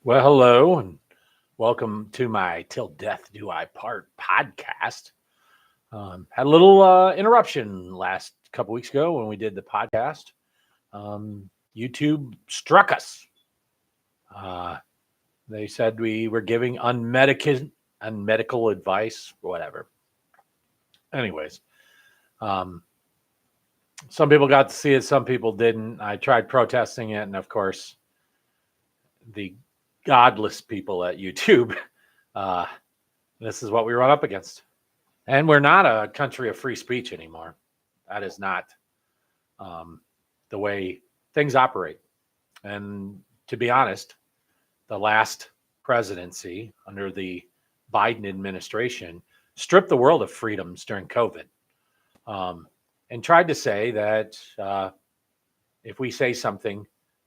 Well, hello and welcome to my Till Death Do I Part podcast. Had a little interruption last couple weeks ago when we did the podcast. YouTube struck us. Uh, they said we were giving unmedical advice, whatever. Anyways, um, some people got to see it, some people didn't. I tried protesting it, and of course, the godless people at YouTube. Uh, this is what we run up against. And we're not a country of free speech anymore. That is not um, the way things operate. And to be honest, the last presidency under the Biden administration stripped the world of freedoms during COVID, and tried to say that if we say something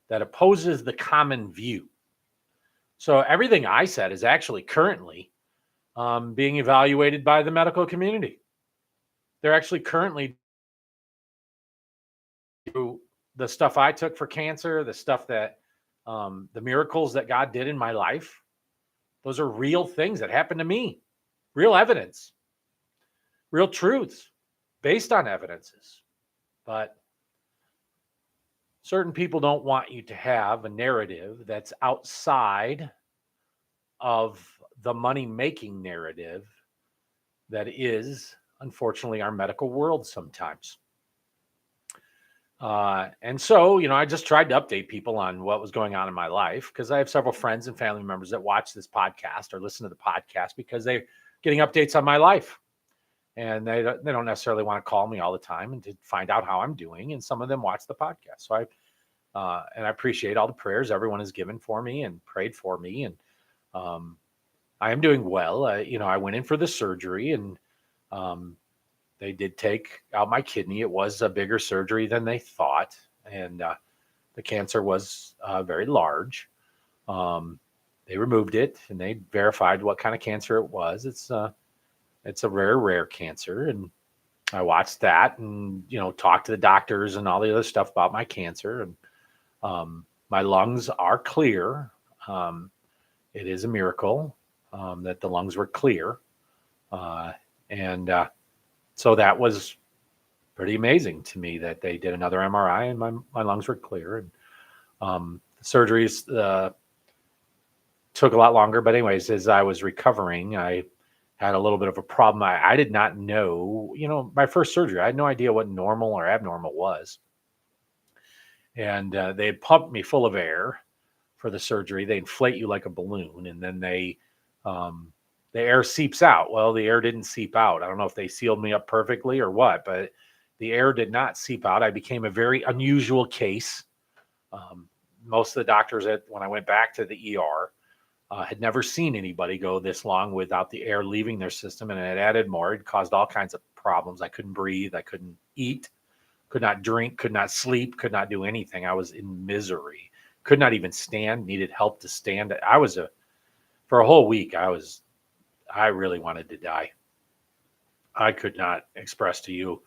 that opposes the common view. So everything I said is actually currently being evaluated by the medical community. They're actually currently the stuff I took for cancer, the stuff that the miracles that God did in my life. Those are real things that happened to me, real evidence, real truths based on evidences. But certain people don't want you to have a narrative that's outside of the money making narrative that is, unfortunately, our medical world sometimes. And so, I just tried to update people on what was going on in my life because I have several friends and family members that watch this podcast or listen to the podcast because they're getting updates on my life. And they don't necessarily want to call me all the time and to find out how I'm doing. And some of them watch the podcast. So I appreciate all the prayers everyone has given for me and prayed for me. And I am doing well. I went in for the surgery and they did take out my kidney. It was a bigger surgery than they thought, and the cancer was very large. They removed it, and they verified what kind of cancer it was. It's a rare cancer, and I watched that, and talked to the doctors and all the other stuff about my cancer, and my lungs are clear. It is a miracle that the lungs were clear, and so that was pretty amazing to me that they did another MRI and my lungs were clear. And the surgeries took a lot longer. But anyways, as I was recovering, I had a little bit of a problem. I did not know, my first surgery, I had no idea what normal or abnormal was. And they had pumped me full of air for the surgery. They inflate you like a balloon, and then the air seeps out. Well, the air didn't seep out. I don't know if they sealed me up perfectly or what, but the air did not seep out. I became a very unusual case. Most of the doctors when I went back to the ER had never seen anybody go this long without the air leaving their system, and it added more. It caused all kinds of problems. I couldn't breathe. I couldn't eat, could not drink, could not sleep, could not do anything. I was in misery. Could not even stand, needed help to stand. For a whole week, I really wanted to die. I could not express to you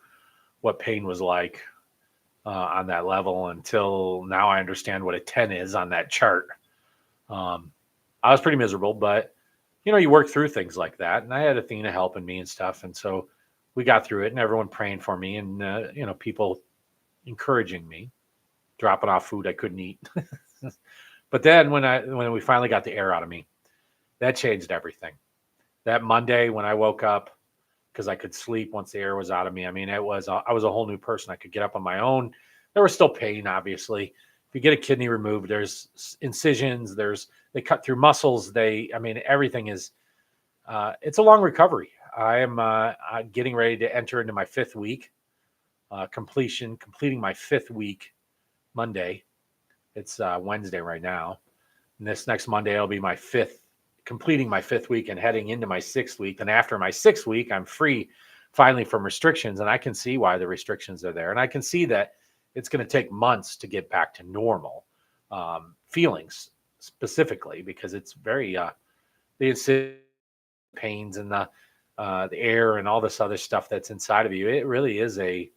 what pain was like on that level until now I understand what a 10 is on that chart. I was pretty miserable, but you work through things like that. And I had Athena helping me and stuff. And so we got through it, and everyone praying for me, and, people encouraging me, dropping off food I couldn't eat. But then when we finally got the air out of me, that changed everything. That Monday when I woke up, because I could sleep once the air was out of me, I mean, I was a whole new person. I could get up on my own. There was still pain, obviously. If you get a kidney removed, there's incisions, they cut through muscles. Everything is, it's a long recovery. I am getting ready to enter into my 5th week, completing my 5th week Monday. It's Wednesday right now. And this next Monday, it'll be my 5th, completing my 5th week and heading into my 6th week. And after my 6th week, I'm free finally from restrictions. And I can see why the restrictions are there. And I can see that it's going to take months to get back to normal feelings specifically, because it's very, the pains and the air and all this other stuff that's inside of you. It really is a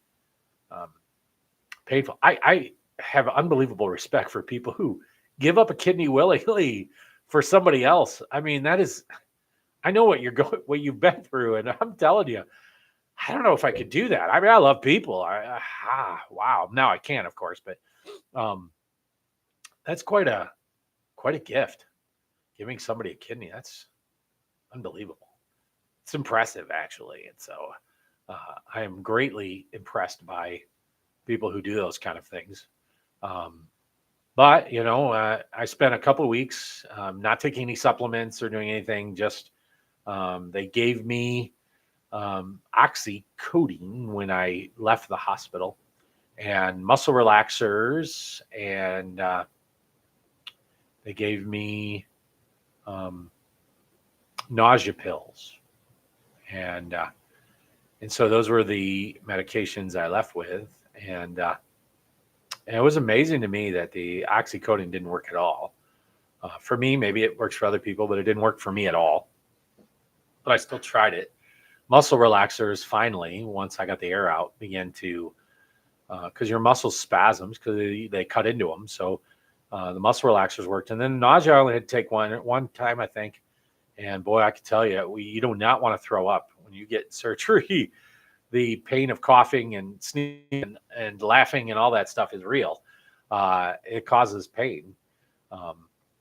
painful. I have unbelievable respect for people who give up a kidney willingly for somebody else. I mean, that is, I know what what you've been through, and I'm telling you, I don't know if I could do that. I mean, I love people. Wow. Now I can, of course, but um, that's quite a gift. Giving somebody a kidney, that's unbelievable. It's impressive, actually. And so I am greatly impressed by people who do those kind of things. Um, but I spent a couple of weeks not taking any supplements or doing anything. Just they gave me oxycodone when I left the hospital, and muscle relaxers, and they gave me um, nausea pills, and so those were the medications I left with, and it was amazing to me that the oxycodone didn't work at all. For me, maybe it works for other people, but it didn't work for me at all. But I still tried it. Muscle relaxers, finally, once I got the air out, began to, because your muscles spasms because they cut into them. So the muscle relaxers worked. And then nausea, I only had to take one time, I think. And boy, I can tell you, you do not want to throw up when you get surgery. The pain of coughing and sneezing and laughing and all that stuff is real. It causes pain.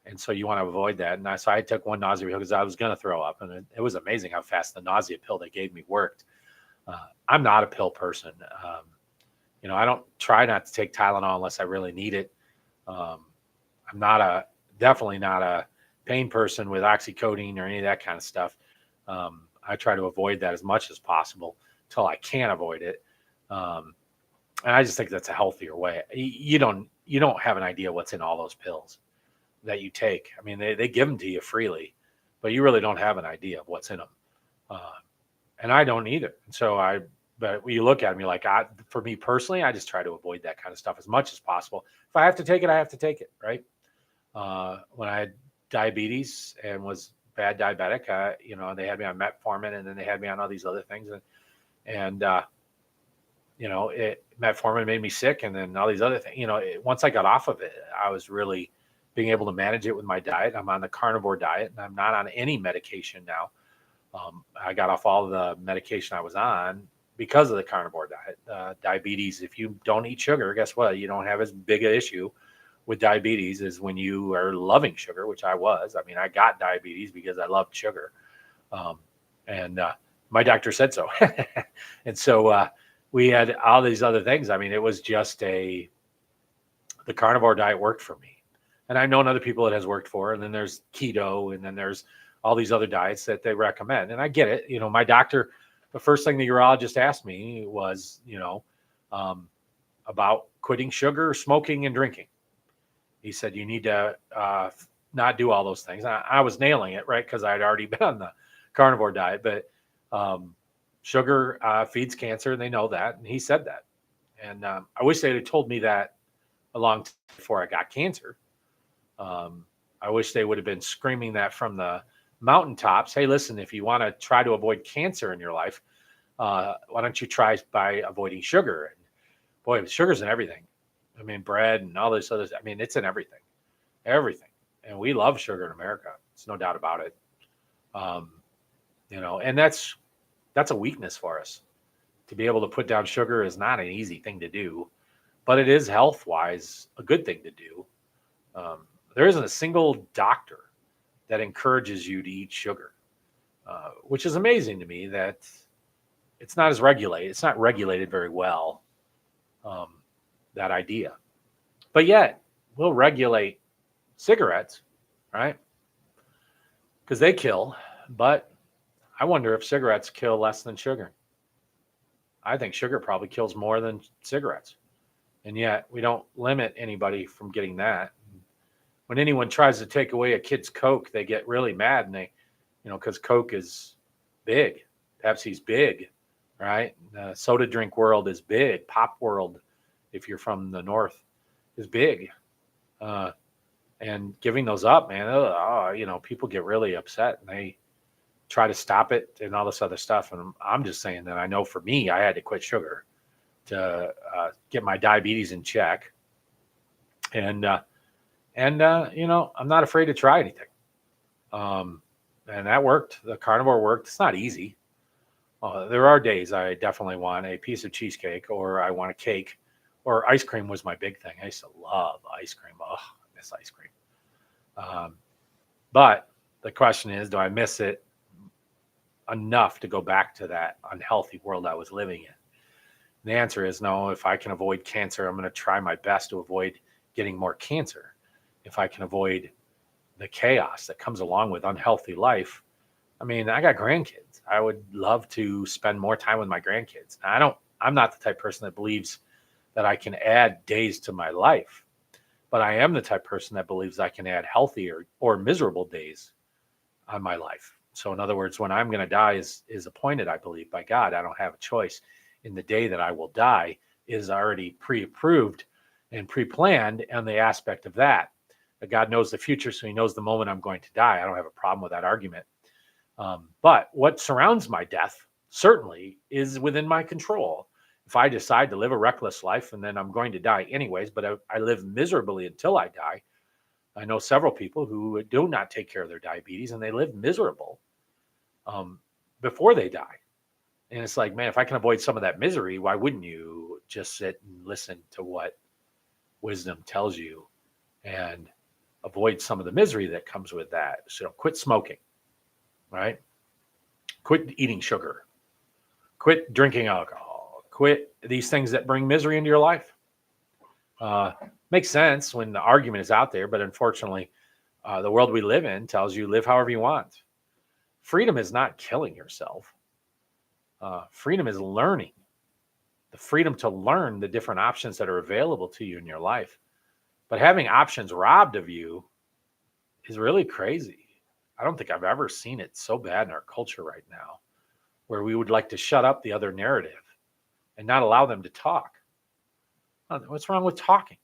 And so you want to avoid that. And so I took one nausea pill because I was going to throw up. And it was amazing how fast the nausea pill they gave me worked. I'm not a pill person. I don't try not to take Tylenol unless I really need it. I'm definitely not a pain person with oxycodone or any of that kind of stuff. I try to avoid that as much as possible until I can avoid it. And I just think that's a healthier way. You don't have an idea what's in all those pills that you take. I mean, they give them to you freely, but you really don't have an idea of what's in them. And I don't either. So but when you look at me, like for me personally, I just try to avoid that kind of stuff as much as possible. If I have to take it, I have to take it. Right. When I had diabetes and was bad diabetic, they had me on metformin, and then they had me on all these other things. And metformin made me sick, and then all these other things. Once I got off of it, I was really being able to manage it with my diet. I'm on the carnivore diet, and I'm not on any medication now. I got off all the medication I was on because of the carnivore diet. Diabetes, if you don't eat sugar, guess what? You don't have as big an issue with diabetes as when you are loving sugar, which I was. I mean, I got diabetes because I loved sugar. And my doctor said so. And so we had all these other things. I mean, it was just the carnivore diet worked for me. And I've known other people it has worked for. And then there's keto, and then there's all these other diets that they recommend. And I get it. My doctor, the first thing the urologist asked me was, about quitting sugar, smoking, and drinking. He said, you need to not do all those things. I was nailing it, right? Because I'd already been on the carnivore diet. But sugar feeds cancer, and they know that. And he said that. And I wish they had told me that a long time before I got cancer. I wish they would have been screaming that from the mountaintops. Hey, listen, if you want to try to avoid cancer in your life, why don't you try by avoiding sugar? And boy, sugar's in everything. I mean, bread and all this other. I mean, it's in everything. And we love sugar in America. It's no doubt about it. And that's a weakness for us. To be able to put down sugar is not an easy thing to do, but it is health-wise a good thing to do. There isn't a single doctor that encourages you to eat sugar, which is amazing to me that it's not as regulated. It's not regulated very well, that idea. But yet, we'll regulate cigarettes, right? Because they kill. But I wonder if cigarettes kill less than sugar. I think sugar probably kills more than cigarettes. And yet, we don't limit anybody from getting that. When anyone tries to take away a kid's Coke, they get really mad, and because Coke is big, Pepsi's big, right? The soda drink world is big. Pop world, if you're from the north, is big. And giving those up, man, people get really upset, and they try to stop it and all this other stuff. And I'm just saying that I know for me, I had to quit sugar to get my diabetes in check. And I'm not afraid to try anything. And that worked. The carnivore worked. It's not easy. There are days I definitely want a piece of cheesecake, or I want a cake, or ice cream was my big thing. I used to love ice cream. Oh, I miss ice cream. But the question is, do I miss it enough to go back to that unhealthy world I was living in? And the answer is no. If I can avoid cancer, I'm going to try my best to avoid getting more cancer. If I can avoid the chaos that comes along with unhealthy life, I mean, I got grandkids. I would love to spend more time with my grandkids. I'm not the type of person that believes that I can add days to my life, but I am the type of person that believes I can add healthier or miserable days on my life. So in other words, when I'm going to die is appointed, I believe, by God. I don't have a choice. In the day that I will die is already pre-approved and pre-planned, and the aspect of that God knows the future, so he knows the moment I'm going to die. I don't have a problem with that argument. But what surrounds my death certainly is within my control. If I decide to live a reckless life and then I'm going to die anyways, but I live miserably until I die. I know several people who do not take care of their diabetes and they live miserable before they die. And it's like, man, if I can avoid some of that misery, why wouldn't you just sit and listen to what wisdom tells you and avoid some of the misery that comes with that? So quit smoking, right? Quit eating sugar, quit drinking alcohol, quit these things that bring misery into your life. Makes sense when the argument is out there, but unfortunately, the world we live in tells you live however you want. Freedom is not killing yourself. Freedom is learning. The freedom to learn the different options that are available to you in your life. But having options robbed of you is really crazy. I don't think I've ever seen it so bad in our culture right now, where we would like to shut up the other narrative and not allow them to talk. What's wrong with talking?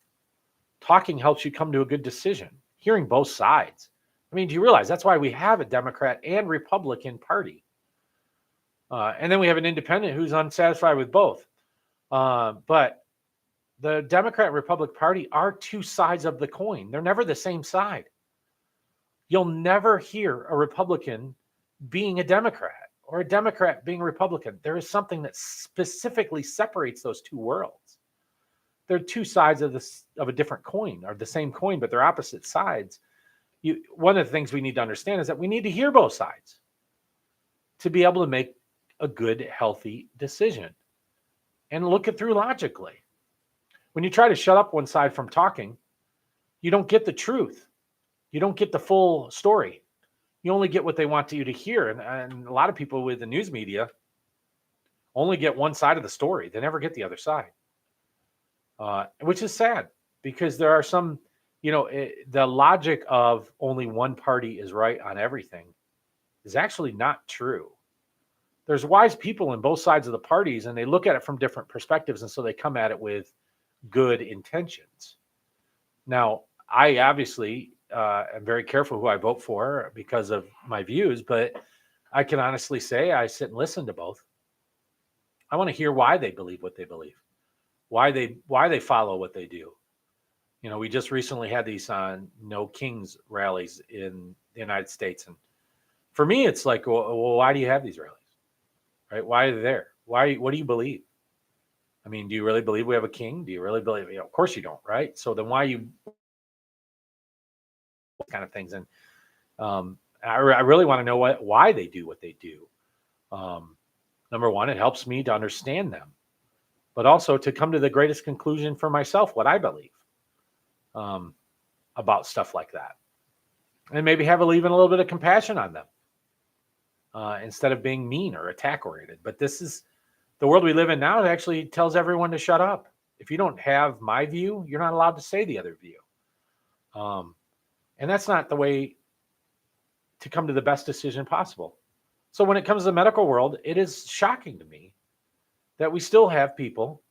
Talking helps you come to a good decision, hearing both sides. I mean, do you realize that's why we have a Democrat and Republican party? And then we have an independent who's unsatisfied with both. But the Democrat and Republican Party are two sides of the coin. They're never the same side. You'll never hear a Republican being a Democrat or a Democrat being a Republican. There is something that specifically separates those two worlds. They're two sides of a different coin, or the same coin, but they're opposite sides. One of the things we need to understand is that we need to hear both sides to be able to make a good, healthy decision and look it through logically. When you try to shut up one side from talking, you don't get the truth. You don't get the full story. You only get what they want you to hear. And a lot of people with the news media only get one side of the story. They never get the other side, which is sad, because there are some, the logic of only one party is right on everything is actually not true. There's wise people in both sides of the parties, and they look at it from different perspectives, and so they come at it with good intentions. Now, I obviously am very careful who I vote for because of my views, but I can honestly say I sit and listen to both. I want to hear why they believe what they believe, why they follow what they do. We just recently had these No Kings rallies in the United States, and for me, it's like, well, why do you have these rallies? Right? Why are they there? Why? What do you believe? I mean, do you really believe we have a king? Do you really believe? Of course you don't, right? So then why you kind of things? And I really want to know why they do what they do. Number one, it helps me to understand them, but also to come to the greatest conclusion for myself, what I believe about stuff like that, and maybe have even a little bit of compassion on them instead of being mean or attack oriented. But this is the world we live in now. It actually tells everyone to shut up. If you don't have my view, you're not allowed to say the other view. And that's not the way to come to the best decision possible. So when it comes to the medical world, it is shocking to me that we still have people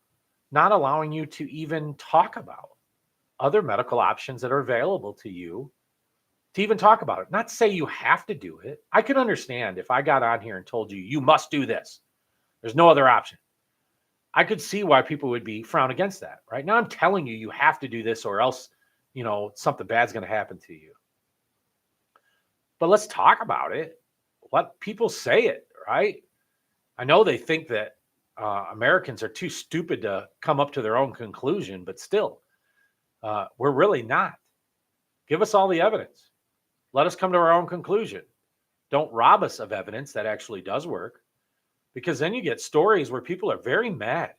not allowing you to even talk about other medical options that are available to you, to even talk about it. Not to say you have to do it. I could understand if I got on here and told you, you must do this. There's no other option. I could see why people would be frown against that. Right now, I'm telling you, you have to do this, or else, something bad's going to happen to you. but let's talk about it. Let people say it, right? I know they think that Americans are too stupid to come up to their own conclusion, but still, we're really not. Give us all the evidence. Let us come to our own conclusion. Don't rob us of evidence that actually does work, because then you get stories where people are very mad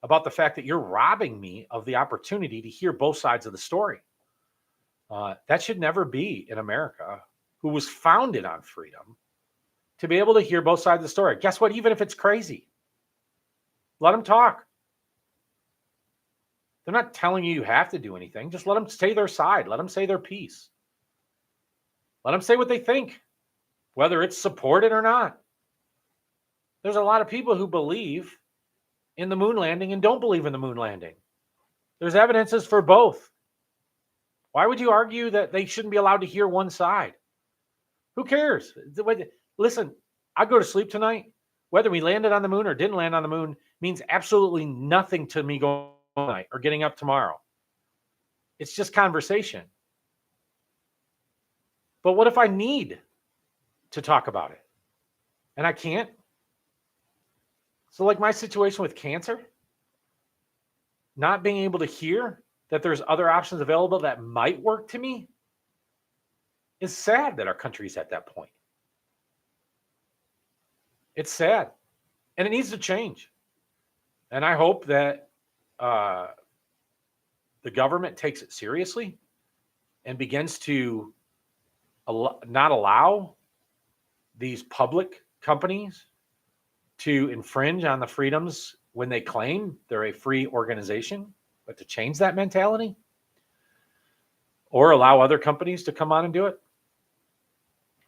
about the fact that you're robbing me of the opportunity to hear both sides of the story. That should never be in America, who was founded on freedom, to be able to hear both sides of the story. Guess what? Even if it's crazy, let them talk. They're not telling you have to do anything. Just let them say their side. Let them say their piece. Let them say what they think, whether it's supported or not. There's a lot of people who believe in the moon landing and don't believe in the moon landing. There's evidences for both. Why would you argue that they shouldn't be allowed to hear one side? Who cares? Listen, I go to sleep tonight. Whether we landed on the moon or didn't land on the moon means absolutely nothing to me going tonight or getting up tomorrow. It's just conversation. But what if I need to talk about it and I can't? So like my situation with cancer, not being able to hear that there's other options available that might work to me, is sad that our country's at that point. It's sad, and it needs to change. And I hope that the government takes it seriously and begins to not allow these public companies to infringe on the freedoms when they claim they're a free organization, but to change that mentality, or allow other companies to come on and do it.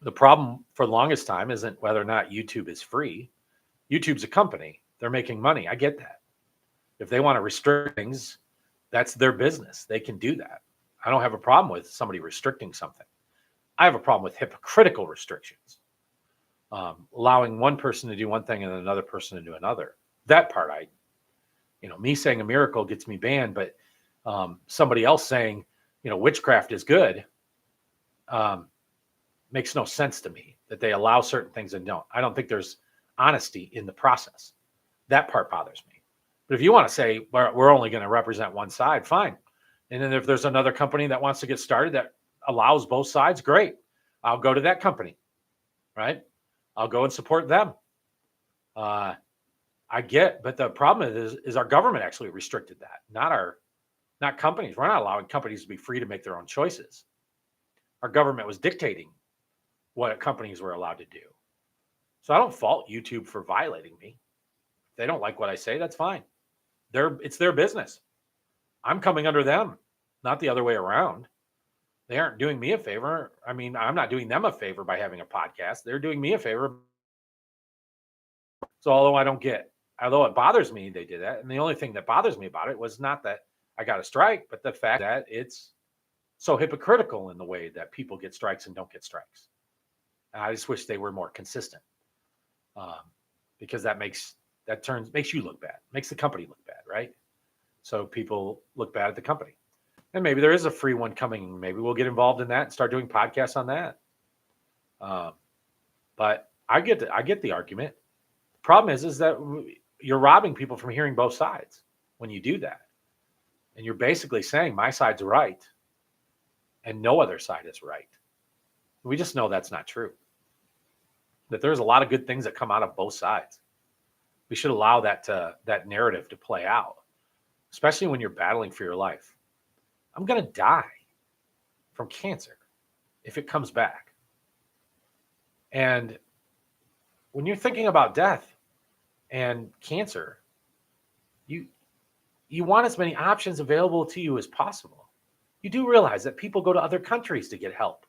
The problem for the longest time isn't whether or not YouTube is free. YouTube's a company. They're making money. I get that. If they want to restrict things, that's their business. They can do that. I don't have a problem with somebody restricting something. I have a problem with hypocritical restrictions, allowing one person to do one thing and another person to do another. That part, me saying a miracle gets me banned, but somebody else saying, witchcraft is good, makes no sense to me, that they allow certain things and don't. I don't think there's honesty in the process. That part bothers me. But if you want to say we're only going to represent one side, fine. And then if there's another company that wants to get started that allows both sides, great. I'll go to that company, right? I'll go and support them. But the problem is our government actually restricted that, not companies. We're not allowing companies to be free to make their own choices. Our government was dictating what companies were allowed to do. So I don't fault YouTube for violating me. If they don't like what I say, that's fine. It's their business. I'm coming under them, not the other way around. They aren't doing me a favor. I mean, I'm not doing them a favor by having a podcast. They're doing me a favor. So although it bothers me they did that, and the only thing that bothers me about it was not that I got a strike, but the fact that it's so hypocritical in the way that people get strikes and don't get strikes. And I just wish they were more consistent, because that makes you look bad, makes the company look bad, right? So people look bad at the company. And maybe there is a free one coming. Maybe we'll get involved in that and start doing podcasts on that. But I get the argument. The problem is that you're robbing people from hearing both sides when you do that. And you're basically saying my side's right and no other side is right. We just know that's not true. That there's a lot of good things that come out of both sides. We should allow that narrative to play out, especially when you're battling for your life. I'm going to die from cancer if it comes back. And when you're thinking about death and cancer, you want as many options available to you as possible. You do realize that people go to other countries to get help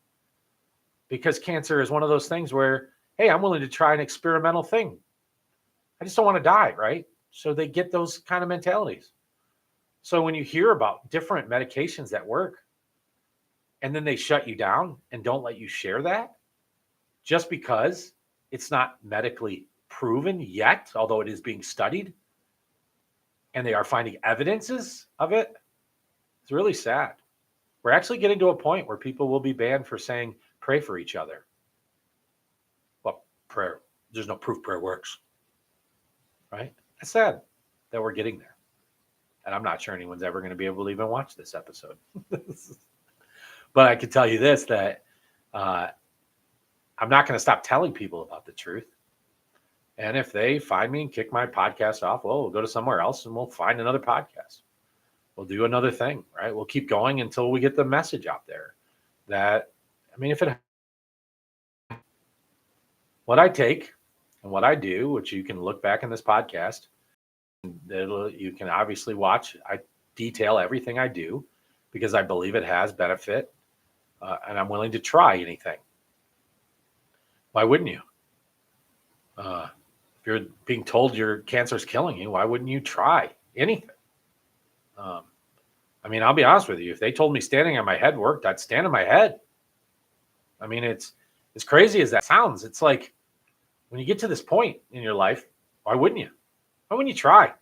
because cancer is one of those things where, hey, I'm willing to try an experimental thing. I just don't want to die, right? So they get those kind of mentalities. So when you hear about different medications that work and then they shut you down and don't let you share that just because it's not medically proven yet, although it is being studied, and they are finding evidences of it, it's really sad. We're actually getting to a point where people will be banned for saying pray for each other. Well, prayer, there's no proof prayer works, right? It's sad that we're getting there. And I'm not sure anyone's ever going to be able to even watch this episode. But I can tell you this, that I'm not going to stop telling people about the truth. And if they find me and kick my podcast off, well, we'll go to somewhere else and we'll find another podcast. We'll do another thing, right? We'll keep going until we get the message out there that, I mean, what I take and what I do, which you can look back in this podcast, you can obviously watch. I detail everything I do because I believe it has benefit, and I'm willing to try anything. Why wouldn't you? If you're being told your cancer is killing you, why wouldn't you try anything? I mean, I'll be honest with you. If they told me standing on my head worked, I'd stand on my head. I mean, it's as crazy as that sounds. It's like when you get to this point in your life, why wouldn't you? Why wouldn't you try?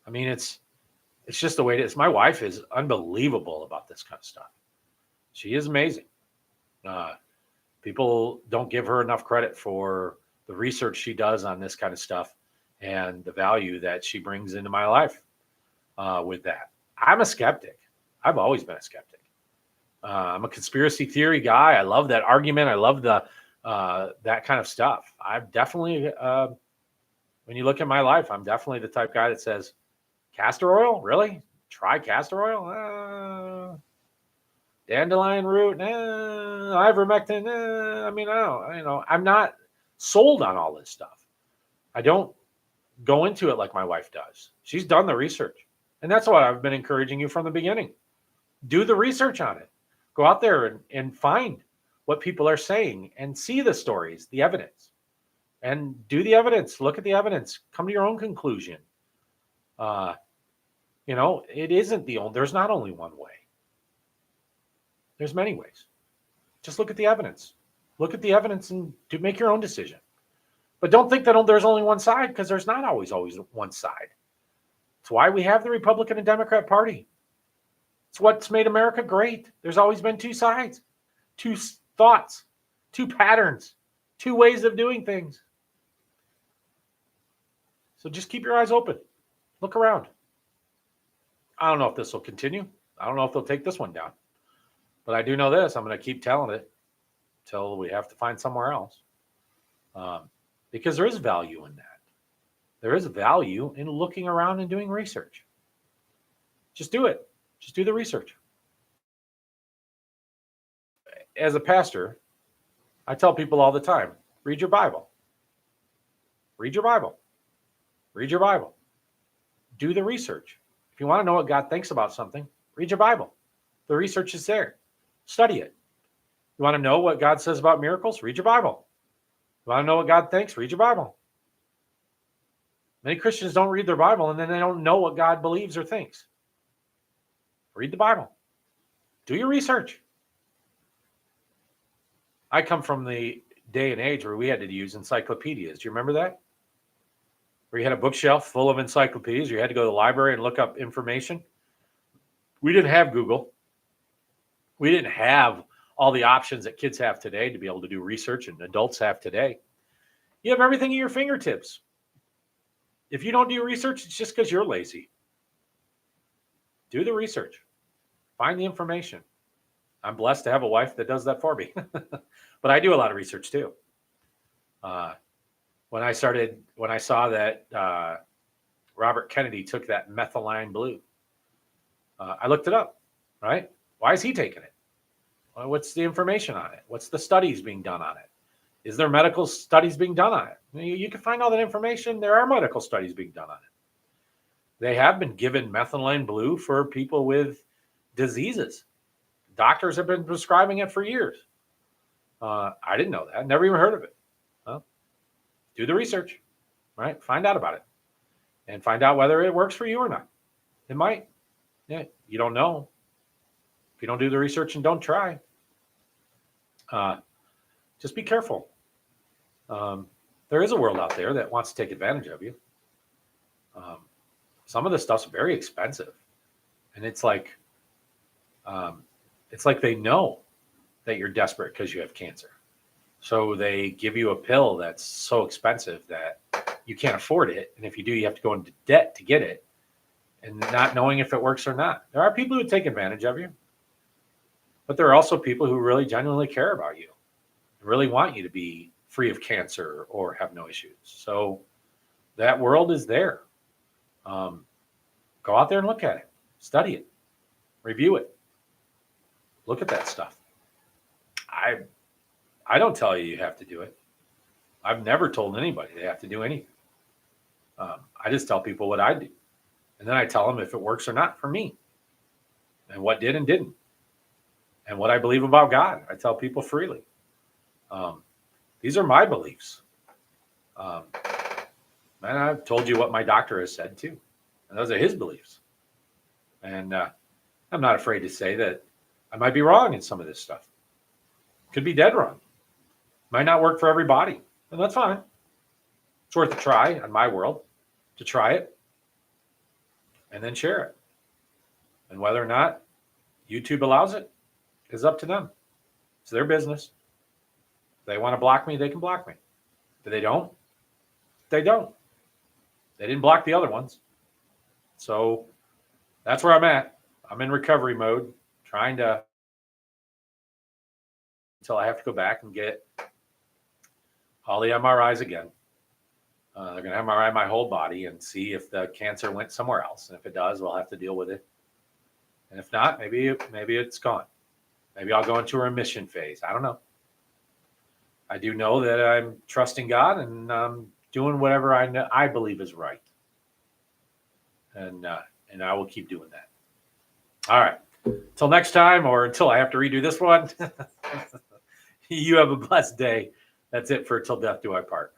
I mean, it's just the way it is. My wife is unbelievable about this kind of stuff. She is amazing. People don't give her enough credit for the research she does on this kind of stuff and the value that she brings into my life with that. I'm a skeptic. I've always been a skeptic. I'm a conspiracy theory guy. I love that argument. I love that kind of stuff. I've definitely, when you look at my life, I'm definitely the type of guy that says, castor oil? Really? Try castor oil? Dandelion root? Ivermectin? I mean, I don't, I'm not sold on all this stuff. I don't go into it like my wife does. She's done the research. And that's what I've been encouraging you from the beginning. Do the research on it. Go out there and find what people are saying and see the stories, the evidence. And do the evidence. Look at the evidence. Come to your own conclusion. It isn't there's not only one way. There's many ways. Just look at the evidence. Look at the evidence and make your own decision. But don't think that there's only one side, because there's not always one side. It's why we have the Republican and Democrat Party. It's what's made America great. There's always been two sides, two thoughts, two patterns, two ways of doing things. So just keep your eyes open. Look around. I don't know if this will continue. I don't know if they'll take this one down. But I do know this. I'm going to keep telling it until we have to find somewhere else. Because there is value in that. There is value in looking around and doing research. Just do it. Just do the research. As a pastor, I tell people all the time, read your Bible. Read your Bible. Read your Bible. Do the research. If you want to know what God thinks about something, read your Bible. The research is there. Study it. You want to know what God says about miracles? Read your Bible. You want to know what God thinks? Read your Bible. Many Christians don't read their Bible, and then they don't know what God believes or thinks. Read the Bible. Do your research. I come from the day and age where we had to use encyclopedias. Do you remember that? Where you had a bookshelf full of encyclopedias. You had to go to the library and look up information. We didn't have Google. We didn't have all the options that kids have today to be able to do research and adults have today. You have everything at your fingertips. If you don't do research, it's just because you're lazy. Do the research. Find the information. I'm blessed to have a wife that does that for me. But I do a lot of research too. When I saw that Robert Kennedy took that methylene blue, I looked it up, right? Why is he taking it? Well, what's the information on it? What's the studies being done on it? Is there medical studies being done on it? You can find all that information. There are medical studies being done on it. They have been given methylene blue for people with diseases. Doctors have been prescribing it for years. I didn't know that. Never even heard of it. Well, do the research, right? Find out about it and find out whether it works for you or not. It might. Yeah, you don't know. If you don't do the research and don't try, just be careful. There is a world out there that wants to take advantage of you. Some of this stuff's very expensive, and it's like they know that you're desperate because you have cancer. So they give you a pill that's so expensive that you can't afford it. And if you do, you have to go into debt to get it and not knowing if it works or not. There are people who take advantage of you, but there are also people who really genuinely care about you, really want you to be free of cancer or have no issues. So that world is there. Go out there and look at it, study it, review it, look at that stuff. I don't tell you you have to do it. I've never told anybody they have to do anything. I just tell people what I do. And then I tell them if it works or not for me and what did and didn't and what I believe about God. I tell people freely. These are my beliefs. And I've told you what my doctor has said too. And those are his beliefs. And I'm not afraid to say that I might be wrong in some of this stuff. Could be dead wrong. Might not work for everybody. And that's fine. It's worth a try on my world to try it and then share it. And whether or not YouTube allows it is up to them. It's their business. If they want to block me, they can block me. If they don't, they don't. They didn't block the other ones. So that's where I'm at. I'm in recovery mode, trying to, until I have to go back and get all the MRIs again. They're going to MRI my whole body and see if the cancer went somewhere else. And if it does, we'll have to deal with it. And if not, maybe it's gone. Maybe I'll go into a remission phase. I don't know. I do know that I'm trusting God and doing whatever I believe is right. And I will keep doing that. All right. Until next time, or until I have to redo this one, you have a blessed day. That's it for Till Death Do I Part.